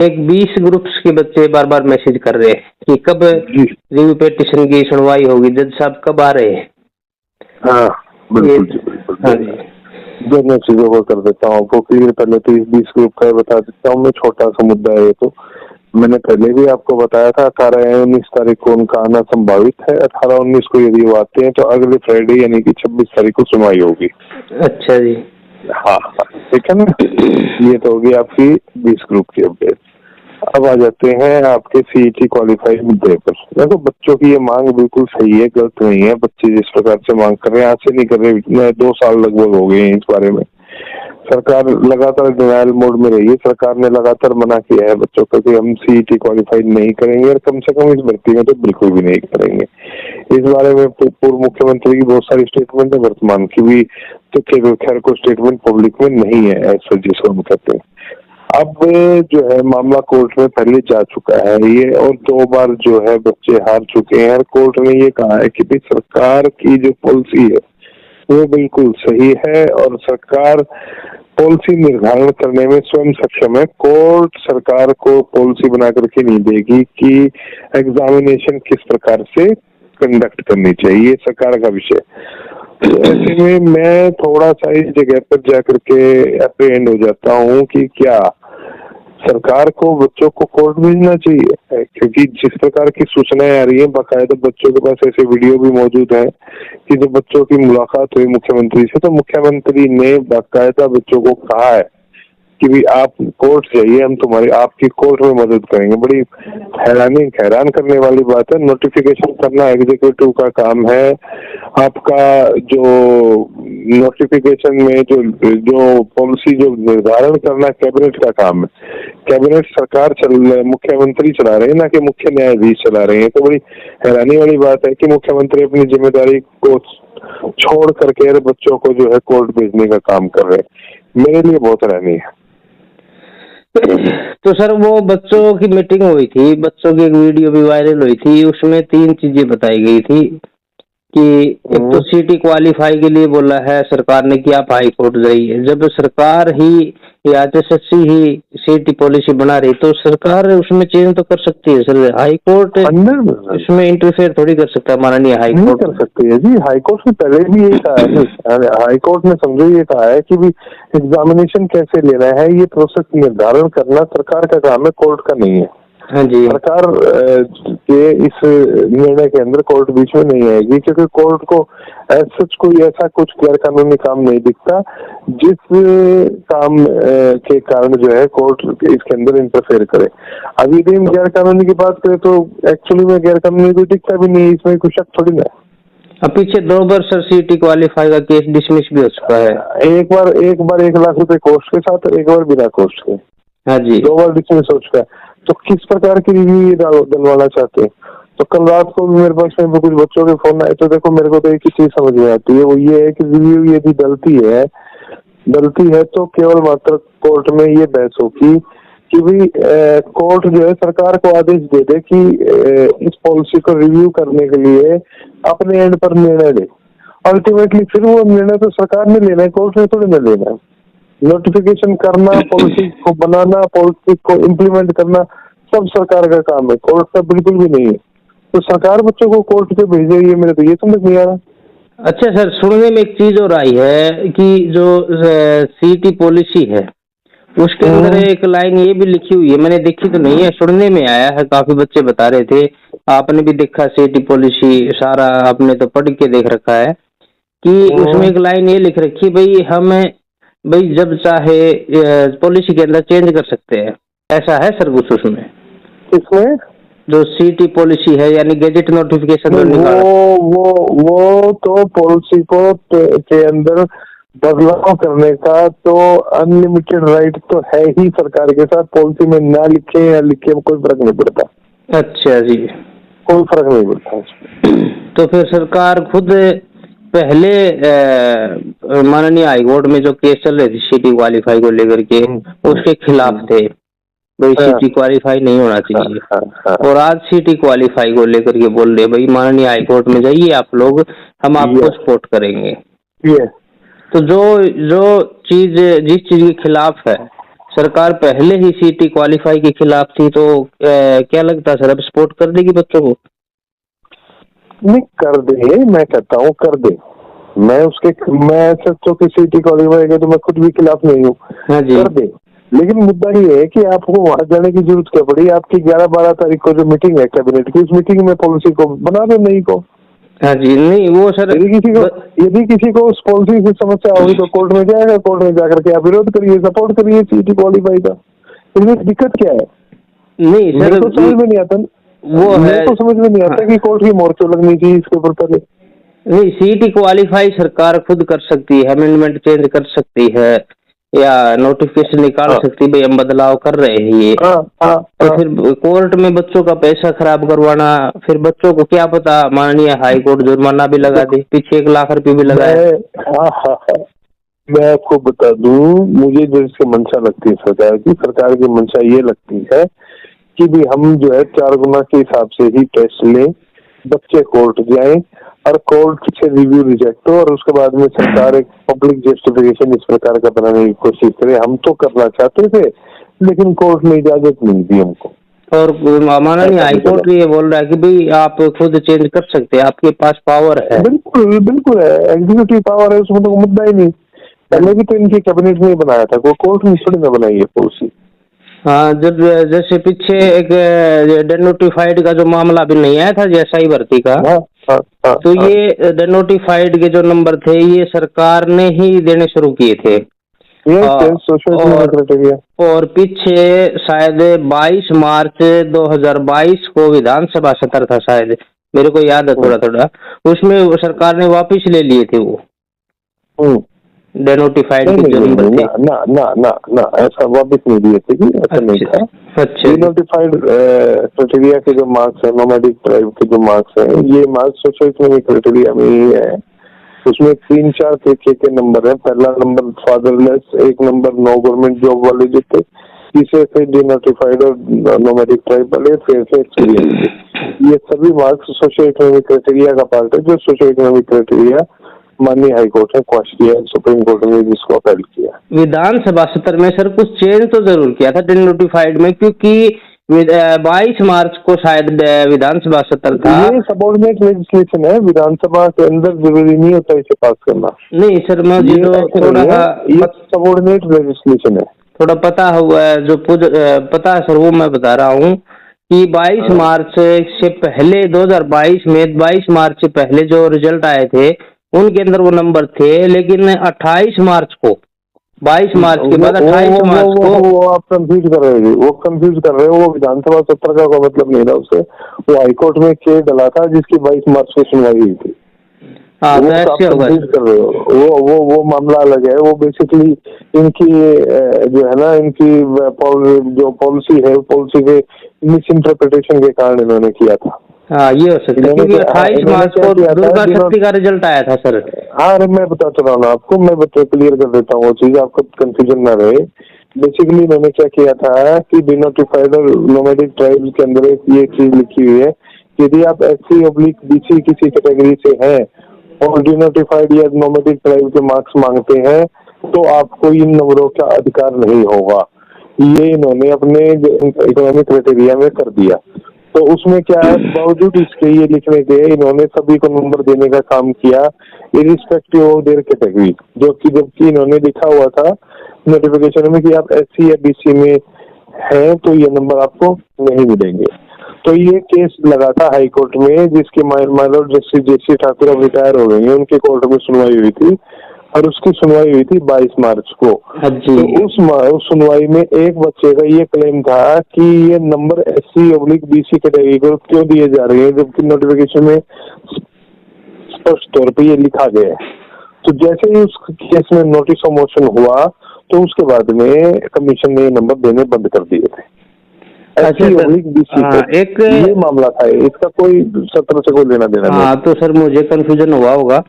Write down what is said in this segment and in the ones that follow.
एक 20 ग्रुप्स के बच्चे बार बार मैसेज कर रहे हैं कि कब रिव्यू पिटीशन की सुनवाई होगी, जज साहब कब आ रहे हैं। हाँ बिल्कुल जी, बिल्कुल। हाँ जी, जो मैं चीजों को कर देता हूँ आपको क्लियर। पहले तो इस 20 ग्रुप का बता देता हूँ मैं, छोटा सा मुद्दा है। तो मैंने पहले भी आपको बताया था 18 या 19 तारीख को उनका आना संभावित है। 18-19 को यदि वो आते हैं तो अगले फ्राइडे यानी कि 26 तारीख को सुनवाई होगी। अच्छा जी, हाँ ठीक है ना। ये तो होगी आपकी 20 ग्रुप की अपडेट। अब आ जाते हैं आपके सीईटी क्वालिफाइड मुद्दे पर। देखो बच्चों की ये मांग बिल्कुल सही है, गलत नहीं है। बच्चे जिस प्रकार से मांग कर रहे हैं, आज से नहीं कर रहे, 2 साल लगभग हो गए हैं इस बारे में। सरकार लगातार डिनायल मोड में रही है। सरकार ने लगातार मना किया है बच्चों को कि हम सीईटी क्वालिफाइड नहीं करेंगे, और कम से कम इस भर्ती में तो बिल्कुल भी नहीं करेंगे। इस बारे में पूर्व मुख्यमंत्री की बहुत सारी स्टेटमेंट है, वर्तमान की भी। तो खैर को स्टेटमेंट पब्लिक में नहीं है ऐसा जिसको हम कहते हैं। अब जो है मामला कोर्ट में पहले जा चुका है ये, और 2 बार जो है बच्चे हार चुके हैं। कोर्ट ने ये कहा है कि भाई सरकार की जो पॉलिसी है वो बिल्कुल सही है, और सरकार पॉलिसी निर्धारण करने में स्वयं सक्षम है। कोर्ट सरकार को पॉलिसी बना करके नहीं देगी कि एग्जामिनेशन किस प्रकार से कंडक्ट करनी चाहिए, ये सरकार का विषय। तो ऐसे में मैं थोड़ा सा इस जगह पर जाकर के अप्रहेंड हो जाता हूँ कि क्या सरकार को बच्चों को कोर्ट भेजना चाहिए, क्योंकि जिस प्रकार की सूचनाएं आ रही हैं, बाकायदा बच्चों के पास ऐसे वीडियो भी मौजूद है कि जब बच्चों की मुलाकात हुई मुख्यमंत्री से, तो मुख्यमंत्री ने बाकायदा बच्चों को कहा है कि भी आप कोर्ट जाइए, हम तुम्हारी आपकी कोर्ट में मदद करेंगे। बड़ी हैरान करने वाली बात है। नोटिफिकेशन करना एग्जीक्यूटिव का काम है। आपका जो नोटिफिकेशन में जो पॉलिसी जो निर्धारण करना कैबिनेट का काम है। कैबिनेट सरकार मुख्यमंत्री चला रहे हैं, ना कि मुख्य न्यायाधीश चला रहे हैं। तो बड़ी हैरानी वाली बात है कि मुख्यमंत्री अपनी जिम्मेदारी को छोड़ करके बच्चों को जो है कोर्ट भेजने का काम कर रहे हैं। मेरे लिए बहुत हैरानी है। तो सर वो बच्चों की मीटिंग हुई थी, बच्चों की एक वीडियो भी वायरल हुई थी, उसमें 3 चीजें बताई गई थी कि एक तो सीटी क्वालिफाई के लिए बोला है सरकार ने कि आप हाई कोर्ट जाइए। जब सरकार ही या एसएससी ही सीटी पॉलिसी बना रही तो सरकार उसमें चेंज तो कर सकती है सर। हाई कोर्ट इसमें इंटरफेयर थोड़ी कर सकता है, माननीय हाई कोर्ट कर सकती है जी। हाई कोर्ट ने पहले भी ये कहा है, हाई कोर्ट ने समझो ये कहा है कि भी एग्जामिनेशन कैसे लेना है, ये प्रोसेस निर्धारण करना सरकार का काम है, कोर्ट का नहीं है। हाँ जी, सरकार के इस निर्णय के अंदर कोर्ट बीच में नहीं आएगी, क्योंकि कोर्ट को सच कोई ऐसा कुछ गैर कानूनी काम नहीं दिखता जिस काम के कारण जो है कोर्ट इसके अंदर इंटरफेयर करे। अभी यदि हम गैर कानूनी की बात करें तो एक्चुअली में गैर कानूनी कोई दिखता भी नहीं, इसमें कुछ शक थोड़ी ना। अब पीछे 2 बार सर सीटी क्वालिफाई का केस डिसमिस भी हो चुका है। एक बार 1 लाख रुपए कोस्ट के साथ, और 1 बार बिना कोस्ट के। हाँ जी, 2 बार डिसमिस हो चुका है। तो किस प्रकार की रिव्यू डलवाना चाहते हैं? तो कल रात को भी मेरे पास में कुछ बच्चों के फोन आए। तो देखो मेरे को तो एक ही चीज समझ में आती है, वो ये है कि रिव्यू यदि डलती है तो केवल मात्र कोर्ट में ये बहस होगी कि भी कोर्ट जो है सरकार को आदेश दे दे कि इस पॉलिसी को रिव्यू करने के लिए अपने एंड पर निर्णय ले। अल्टीमेटली फिर वो निर्णय तो सरकार ने लेना है, कोर्ट ने थोड़ी ना लेना है। नोटिफिकेशन करना, पॉलिसी को बनाना, पॉलिसी को इम्प्लीमेंट करना सब सरकार का काम है, कोर्ट का बिल्कुल भी नहीं है। तो सरकार बच्चों को कोर्ट पे भेज रही है, मेरे तो ये समझ नहीं आ रहा। अच्छा सर, सुनने में एक चीज और आई है कि जो सीटी पॉलिसी है उसके अंदर एक लाइन ये भी लिखी हुई है, मैंने देखी तो नहीं है, सुनने में आया है, काफी बच्चे बता रहे थे, आपने भी देखा सीटी पॉलिसी सारा आपने तो पढ़ के देख रखा है कि उसमें एक लाइन ये लिख रखी है भाई जब चाहे पॉलिसी के अंदर चेंज कर सकते हैं। ऐसा है सर कुछ उसमें? इसमें जो सीटी पॉलिसी है यानी गैजेट नोटिफिकेशन वो तो पॉलिसी को के अंदर बदलाव करने का तो अनलिमिटेड राइट तो है ही सरकार के साथ। पॉलिसी में ना लिखे या लिखे में कोई फर्क नहीं पड़ता। अच्छा जी, कोई फर्क नहीं पड़ता। तो फिर सरकार खुद पहले माननीय हाईकोर्ट में जो केस चल रहे थे सीटी क्वालिफाई को लेकर के उसके खिलाफ थे, भाई सीटी क्वालिफाई नहीं होना चाहिए। और आज सीटी क्वालिफाई को लेकर के बोल रहे भाई माननीय हाईकोर्ट में जाइए आप लोग, हम आपको सपोर्ट करेंगे। तो जो चीज जिस चीज के खिलाफ है सरकार पहले ही सीटी क्वालिफाई के खिलाफ थी, तो क्या लगता है सर अब सपोर्ट कर देगी बच्चों को? नहीं कर दे, मैं कहता हूँ कर दे। मैं बच्चों की सीटी क्वालिफाई के तो मैं खुद भी खिलाफ नहीं हूँ, हाँ जी। कर दे। लेकिन मुद्दा ये है कि आपको वहां जाने की जरूरत क्या पड़ी? आपकी 11-12 तारीख को जो मीटिंग है कैबिनेट की, उस मीटिंग में पॉलिसी को बना दो नई को। हाँ जी, नहीं वो सर यदि किसी को उस पॉलिसी से समस्या होगी तो कोर्ट में जाएगा, कोर्ट में जाकर के आप विरोध करिए, सपोर्ट करिए सीटी क्वालिफाई का। इसमें दिक्कत क्या है? नहीं सर, मेरे को समझ में नहीं आता, वो है, मेरे को समझ में नहीं आता कि कोर्ट की मोर्चो लगनी चाहिए इसके ऊपर पहले। नहीं सीटी क्वालिफाई सरकार खुद कर सकती है, अमेंडमेंट चेंज कर सकती है या नोटिफिकेशन निकाल सकती है, भाई हम बदलाव कर रहे हैं ये। तो फिर कोर्ट में बच्चों का पैसा खराब करवाना, फिर बच्चों को क्या पता माननीय हाई कोर्ट जुर्माना भी लगा दे, पीछे 1 लाख रुपए भी लगाए। मैं आपको बता दूं, मुझे जो इसकी मंशा लगती है सरकार की मंशा ये लगती है कि भी हम जो है 4 गुना के हिसाब से ही टेस्ट लें, बच्चे कोर्ट जाएं और कोर्ट से रिव्यू रिजेक्ट हो और उसके बाद में सरकार एक पब्लिक जस्टिफिकेशन इस प्रकार का बनाने की कोशिश करे। हम तो करना चाहते थे लेकिन कोर्ट ने इजाजत नहीं दी हमको। और माननीय हाई कोर्ट ये बोल रहा है कि भाई आप खुद चेंज कर सकते हैं, आपके पास पावर है। बिल्कुल बिल्कुल है, एग्जीक्यूटिव पावर है, उसमें तो मुद्दा ही नहीं। पहले भी तो इनकी कैबिनेट ने बनाया था, कोई कोर्ट ने थोड़ी ना बनाई है पॉलिसी। हाँ, जब जैसे पीछे एक डेनोटिफाइड का जो मामला भी नहीं आया था एसआई भर्ती का, तो ये डेनोटिफाइड के जो नंबर थे ये सरकार ने ही देने शुरू किए थे। और पीछे शायद 22 मार्च 2022 को विधानसभा सत्र था शायद, मेरे को याद है थोड़ा थोड़ा, उसमें सरकार ने वापस ले लिए थे वो डेनोटिफाइड के जो नंबर थे। ना ना ना ना ऐसा वापस नहीं दिए थे कि ऐसा नहीं था। अच्छा, डेनोटिफाइड क्राइटेरिया के जो मार्क्स है, नोमैडिक ट्राइब के जो मार्क्स है, ये मार्क्स सोशो इकोनॉमिक क्राइटेरिया में ही है। उसमें 3-4 तरीके के नंबर है। पहला नंबर फादरलेस, एक नंबर नो गवर्नमेंट जॉब वाले जो थे, तीसरे थे डिनोटिफाइड और नोमैडिक ट्राइब वाले, फिर से एक्सपीरियंस। ये सभी मार्क्स सोशो इकोनॉमिक क्राइटेरिया का पार्ट है, जो सोशो इकोनॉमिक क्राइटेरिया माननीय हाई कोर्ट ने क्वेश्चन किया, सुप्रीम कोर्ट ने जिसको अपील किया। विधानसभा सत्र में सर कुछ चेंज तो जरूर किया था डिनोटिफाइड में, क्योंकि 22 मार्च को शायद विधानसभा सत्र था। ये सबऑर्डिनेट लेजिस्लेशन है, विधानसभा के अंदर जरूरी नहीं होता इसे पास करना। नहीं सर, मैं थोड़ा सबऑर्डिनेट लेजिस्लेशन है, थोड़ा पता हुआ है जो पता है सर, वो मैं बता रहा हूँ कि 22 मार्च से पहले 2022 में 22 मार्च से पहले जो रिजल्ट आए थे उनके अंदर वो नंबर थे, लेकिन 28 मार्च को, 22 मार्च के बाद 28 मार्च को वो आप कंफ्यूज कर रहे हो, वो विधानसभा सत्र का कोई मतलब नहीं था उससे। वो हाईकोर्ट में केस डला था जिसकी 22 मार्च को सुनवाई हुई थी। हाँ, तो ऐसे होगा। कर रहे हो, वो मामला अलग है। वो बेसिकली इनकी जो है ना, इनकी जो पॉलिसी है, पॉलिसी के मिस इंटरप्रिटेशन के कारण इन्होंने किया था। हाँ, ये हो सकता है क्योंकि 28 मार्च को दुर्गा शक्ति का रिजल्ट आया था सर। हाँ, अरे मैं बताता रहा हूँ आपको, मैं क्लियर कर देता हूँ वो चीज, आपको कंफ्यूजन ना रहे। बेसिकली इन्होंने क्या किया था कि डिनोटिफाइड और नोमैडिक ट्राइब्स के अंदर ये चीज लिखी हुई है, यदि आप SC/BC किसी कैटेगरी से हैं और डिनोटिफाइड या नोमैडिक ट्राइब के मार्क्स मांगते हैं तो आपको इन नंबरों का अधिकार नहीं होगा। ये इन्होंने अपने इकोनॉमिक क्राइटेरिया में कर दिया। तो उसमें क्या है, बावजूद इसके ये लिखने के इन्होंने सभी को नंबर देने का काम किया इरिस्पेक्टिव ऑफ देयर कैटेगरी, जबकि इन्होंने लिखा हुआ था नोटिफिकेशन में कि आप SC या BC में हैं तो ये नंबर आपको नहीं मिलेंगे। तो ये केस लगा था हाई कोर्ट में, जिसके माइलॉर्ड जस्टिस JC ठाकुर अब रिटायर हो गए हैं, उनके कोर्ट में सुनवाई हुई थी और उसकी सुनवाई हुई थी 22 मार्च को। तो उस सुनवाई में एक बच्चे का ये क्लेम था कि ये नंबर SC/BC कैटेगरी को क्यों दिए जा रहे हैं, जबकि नोटिफिकेशन में स्पष्ट तौर पे ये लिखा गया है। तो जैसे ही उस केस में नोटिस ऑफ मोशन हुआ तो उसके बाद में कमीशन ने ये नंबर देने बंद कर दिए थे। एक ये मामला था, इसका कोई सत्र से कोई लेना देना नहीं। हाँ, तो सर मुझे कंफ्यूजन हुआ होगा।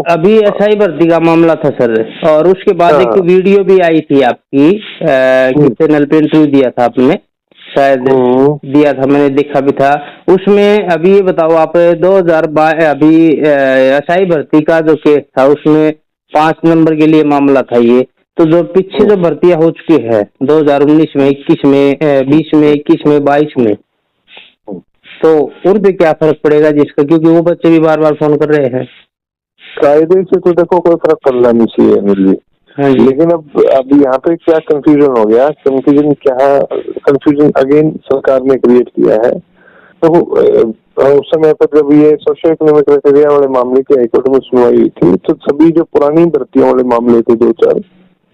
अभी SI भर्ती का मामला था सर, और उसके बाद एक वीडियो भी आई थी आपकी, चैनल पे इंटरव्यू दिया था आपने, शायद दिया था, मैंने देखा भी था उसमें। अभी ये बताओ आप 2022 अभी SI भर्ती का जो केस था उसमें 5 नंबर के लिए मामला था ये, तो जो पीछे जो भर्तियां हो चुकी है 2019 में, 21 में, 20 में, 21 में, 22 में, तो उन पे क्या फर्क पड़ेगा जिसका, क्योंकि वो बच्चे भी बार बार फोन कर रहे हैं। कायदे से तो देखो कोई फर्क पड़ना नहीं चाहिए मेरे लिए। हाँ जी। लेकिन अब यहाँ पे क्या कंफ्यूजन हो गया, कंफ्यूजन अगेन सरकार ने क्रिएट किया है। तो उस समय पर जब ये सोशियो इकोनॉमिक क्राइटेरिया वाले मामले की हाईकोर्ट में सुनवाई हुई थी, तो सभी जो पुरानी भर्तियों वाले मामले थे 2-4,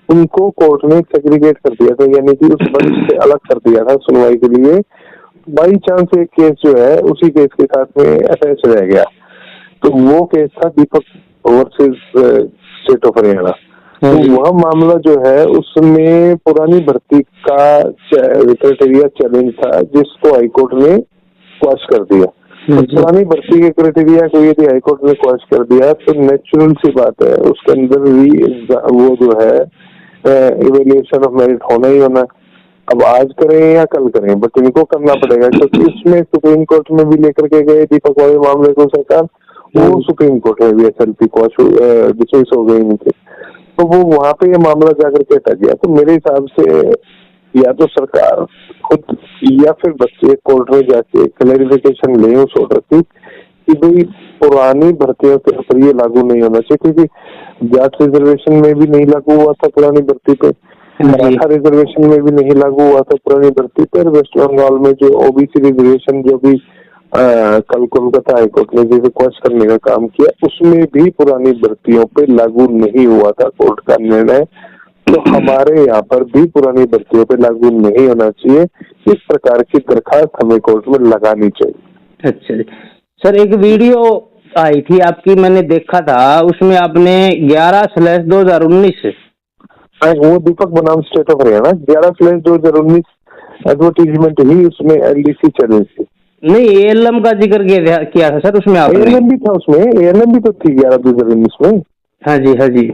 उनको कोर्ट ने सेग्रीगेट कर दिया था, यानी कि उस बंच से अलग कर दिया था सुनवाई के लिए। बाई चांस एक केस जो है उसी केस के साथ में अटैच रह गया, तो वो केस था दीपक वर्सेस स्टेट ऑफ हरियाणा। तो वह मामला जो है उसमें पुरानी भर्ती का क्राइटेरिया चैलेंज था, जिसको हाईकोर्ट ने क्वैश कर दिया। तो पुरानी भर्ती के क्राइटेरिया को यदि हाईकोर्ट ने क्वैश कर दिया तो नेचुरल सी बात है उसके अंदर भी वो जो है इवैल्यूएशन ऑफ मेरिट होना ही होना। अब आज करें या कल करें, बट इनको करना पड़ेगा, क्योंकि इसमें सुप्रीम कोर्ट में भी लेकर के गए दीपक वाले मामले को सरकार, वो सुप्रीम कोर्ट में भी SLP डिसमिस हो गई थी, तो वो वहां पे ये मामला जाकर के अटक गया। तो मेरे हिसाब से या तो सरकार खुद या फिर बच्चे कोर्ट में जाके क्लैरिफिकेशन ले उस ऑर्डर की कि भाई पुरानी भर्तियों के ऊपर ये लागू नहीं होना चाहिए, क्योंकि जाट रिजर्वेशन में भी नहीं लागू हुआ था पुरानी भर्ती पे, मराठा रिजर्वेशन में भी नहीं लागू हुआ था पुरानी भर्ती पर, वेस्ट बंगाल में जो OBC रिजर्वेशन जो भी कल कोलकाता हाईकोर्ट ने जैसे क्वेश करने का काम किया, उसमें भी पुरानी भर्तियों पे लागू नहीं हुआ था कोर्ट का निर्णय। तो हमारे यहाँ पर भी पुरानी भर्तियों पे लागू नहीं होना चाहिए। इस प्रकार की दरखास्त हमें कोर्ट में लगानी चाहिए। अच्छा सर, एक वीडियो आई थी आपकी, मैंने देखा था, उसमें आपने 11/2019 वो दीपक बनाम स्टेट ऑफ हरियाणा 11/2019 एडवर्टीजमेंट ही उसमें LDC चैलेंज थी। नहीं, ALM का जिक्र किया था सर उसमें आपने। ALM भी था उसमें, ALM भी तो थी 11/2019 में। हाँ जी, हाँ जी।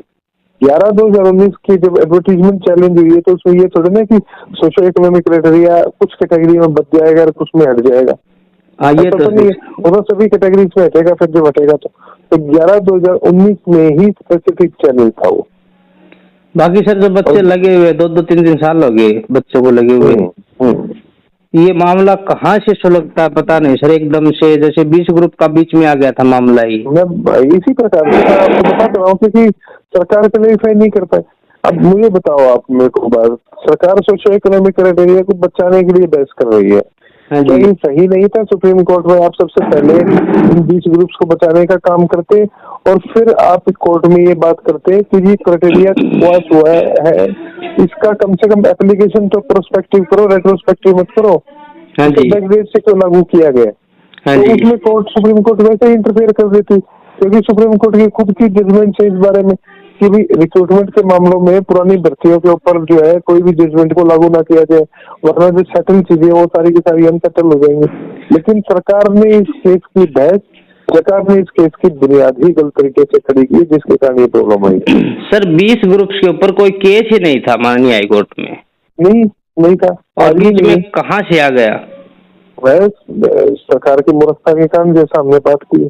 11/2019 की जब एडवर्टीजमेंट चैलेंज हुई है तो उसमें ये थोड़ा ना कि सोशो इकोनॉमिक क्राइटेरिया कुछ कैटेगरी में बच जाएगा और कुछ में हट जाएगा। हाँ, ये तो नहीं है, वो सभी कैटेगरीज में हटेगा फिर जब हटेगा तो 11/2019 में ही स्पेसिफिक चैलेंज था वो। बाकी सर जो बच्चे लगे हुए 2-2, 3-3 साल हो गए बच्चों को लगे हुए, ये मामला कहाँ से सुलगता है पता नहीं सर, एकदम से जैसे 20 ग्रुप का बीच में आ गया था मामला ही। मैं इसी प्रकार से आपको बता रहा हूँ क्योंकि सरकार क्लैरिफाई नहीं कर पाए। अब मुझे बताओ आप मेरे को बात, सरकार सोशो इकोनॉमिक क्राइटेरिया को बचाने के लिए बहस कर रही है, क्या ये सही नहीं था सुप्रीम कोर्ट में आप सबसे पहले इन 20 ग्रुप्स को बचाने का काम करते और फिर आप कोर्ट में ये बात करते कि ये क्राइटेरिया क्वैश हुआ है, इसका कम से कम एप्लीकेशन तो प्रोस्पेक्टिव करो, रेट्रोस्पेक्टिव मत करो। बैकडेट से क्यों लागू किया गया? तो उसमें कोर्ट सुप्रीम कोर्ट वैसे ही इंटरफेयर कर देती, क्योंकि सुप्रीम कोर्ट की खुद की जजमेंट है इस बारे में कि भी रिक्रूटमेंट के मामलों में पुरानी भर्तियों के ऊपर जो है कोई भी जजमेंट को लागू ना किया जाए, वरना जो सेटल चीजें वो सारी की सारी अनसेटल हो जाएंगी। लेकिन सरकार ने इस केस की बहस, सरकार ने इस केस की बुनियाद ही गलत तरीके से खड़ी की, जिसके कारण ये प्रॉब्लम आई। सर 20 ग्रुप्स के ऊपर कोई केस ही नहीं था माननीय हाईकोर्ट में, नहीं था, और बीच में कहाँ से आ गया? बस सरकार की मूर्खता के कारण, जैसा हमने बात की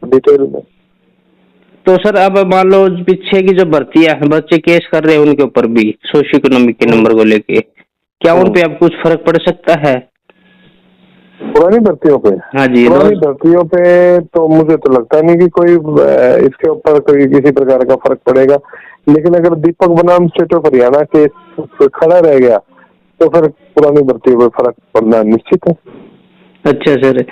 डिटेल में। तो सर अब मान लो पीछे की जो भर्तियां हैं, बच्चे केस कर रहे हैं उनके ऊपर भी सोशियो इकोनॉमिक के नंबर को लेके, क्या उन पे अब कुछ फर्क पड़ सकता है? पुरानी भर्तियों पे? हाँ जी, पुरानी भर्तियों पे तो मुझे तो लगता नहीं कि कोई इसके ऊपर कोई किसी प्रकार का फर्क पड़ेगा। लेकिन अगर दीपक बनाम स्टेट ऑफ हरियाणा के खड़ा रह गया तो फिर पुरानी भर्तियों पे फर्क पड़ना निश्चित है। अच्छा सर,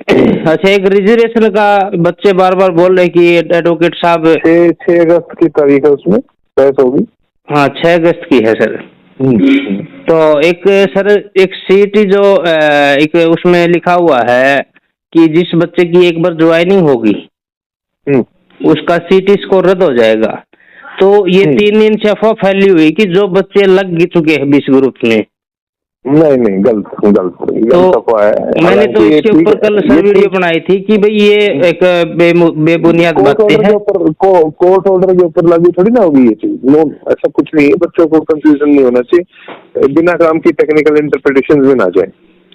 अच्छा एक रिजर्वेशन का बच्चे बार बार बोल रहे कि एडवोकेट साहब 6 अगस्त की तारीख है, उसमें बहस होगी। हाँ 6 अगस्त की है सर। तो एक सर एक सीट जो एक उसमें लिखा हुआ है कि जिस बच्चे की एक बार ज्वाइनिंग होगी उसका सीट स्कोर रद्द हो जाएगा। तो ये 3 दिन से अफवाह फैली हुई कि जो बच्चे लग चुके हैं 20 ग्रुप में। नहीं, गलत तो है। मैंने तो इसके ऊपर कल सर वीडियो बनाई थी कि भाई ये एक बेबुनियाद बातें हैं। कोर्ट ऑर्डर के ऊपर लागू थोड़ी ना होगी ये चीज। नो, ऐसा कुछ नहीं है, बच्चों को कंफ्यूजन नहीं होना चाहिए, बिना काम की टेक्निकल इंटरप्रिटेशन में ना जाए।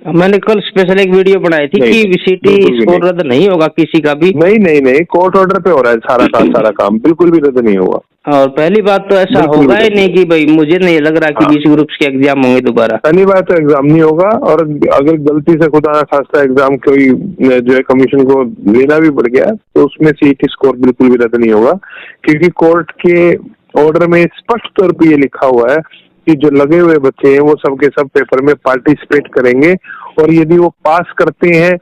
मैंने कल स्पेशल एक वीडियो बनाई थी नहीं, कि सीटी बिल्कुल भी स्कोर रद्द नहीं होगा किसी का भी। नहीं, कोर्ट ऑर्डर पे हो रहा है सारा काम, बिल्कुल भी रद्द नहीं होगा। और पहली बात तो ऐसा बिल्कुल होगा भी ही नहीं। नहीं कि भाई मुझे नहीं लग रहा कि हाँ। 20 ग्रुप्स के एग्जाम होंगे दोबारा। पहली बात तो एग्जाम नहीं होगा, और अगर गलती से खुदा ना खास्ता एग्जाम कोई जो है कमीशन को लेना भी पड़ गया तो उसमें सीटी स्कोर बिल्कुल भी रद्द नहीं होगा, क्योंकि कोर्ट के ऑर्डर में स्पष्ट तौर पे ये लिखा हुआ है कि जो लगे हुए बच्चे हैं वो सब के सब पेपर में पार्टिसिपेट करेंगे, और यदि वो पास करते हैं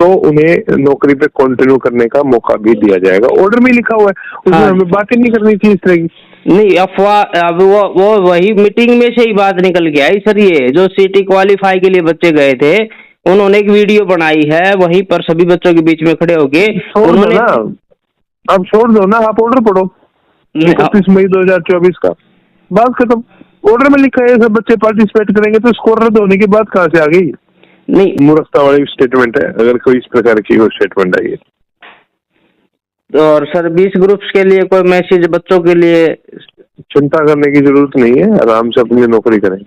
तो उन्हें नौकरी पे कंटिन्यू करने का मौका भी दिया जाएगा। ऑर्डर में लिखा हुआ है, उसमें हाँ। हमें बातें नहीं करनी चाहिए इस तरह की। नहीं, अफवाह, अब वो वही मीटिंग में से ही बात निकल के आई सर। ये जो सीटी क्वालिफाई के लिए बच्चे गए थे, उन्होंने एक वीडियो बनाई है, वहीं पर सभी बच्चों के बीच में खड़े होके उन्होंने। अब छोड़ दो ना, आप ऑर्डर पढ़ो 31 मई 2024 का, बात खत्म। ऑर्डर में लिखा है सब बच्चे पार्टिसिपेट करेंगे, तो स्कोर रद्द होने की बात कहाँ से आ गई? नहीं, मूर्खता वाली स्टेटमेंट है, अगर कोई इस प्रकार की कोई स्टेटमेंट आई है। और सर 20 ग्रुप्स के लिए कोई मैसेज बच्चों के लिए? चिंता करने की जरूरत नहीं है, आराम से अपनी नौकरी करें।